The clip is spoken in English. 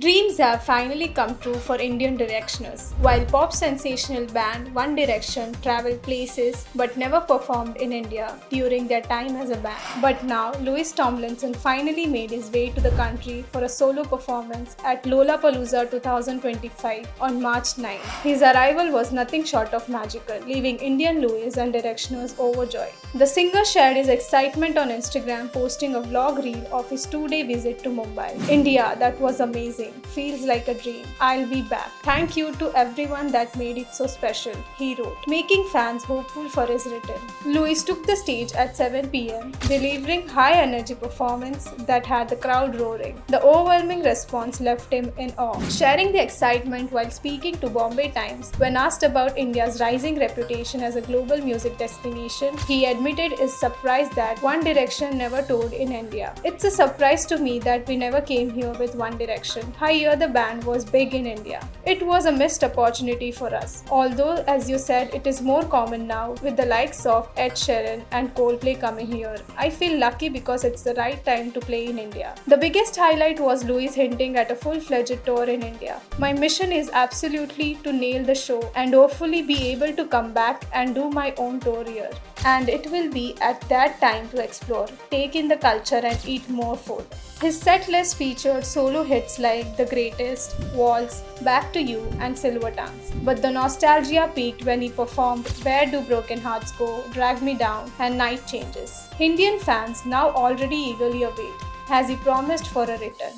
Dreams have finally come true for Indian Directioners. While pop sensational band One Direction traveled places but never performed in India during their time as a band. But now, Louis Tomlinson finally made his way to the country for a solo performance at Lollapalooza 2025 on March 9. His arrival was nothing short of magical, leaving Indian Louis and Directioners overjoyed. The singer shared his excitement on Instagram, posting a vlog reel of his 2-day visit to Mumbai. India, that was amazing. Feels like a dream. I'll be back. Thank you to everyone that made it so special, he wrote, making fans hopeful for his return. Louis took the stage at 7 pm, delivering high-energy performance that had the crowd roaring. The overwhelming response left him in awe. Sharing the excitement while speaking to Bombay Times, when asked about India's rising reputation as a global music destination, he admitted his surprise that One Direction never toured in India. It's a surprise to me that we never came here with One Direction. I hear the band was big in India. It was a missed opportunity for us. Although, as you said, it is more common now with the likes of Ed Sheeran and Coldplay coming here. I feel lucky because it's the right time to play in India. The biggest highlight was Louis hinting at a full-fledged tour in India. My mission is absolutely to nail the show and hopefully be able to come back and do my own tour here. And it will be at that time to explore, take in the culture and eat more food. His set list featured solo hits like The Greatest, Waltz, Back to You and Silver Tongues. But the nostalgia peaked when he performed Where Do Broken Hearts Go, Drag Me Down and Night Changes. Indian fans now already eagerly await, as he promised for a return.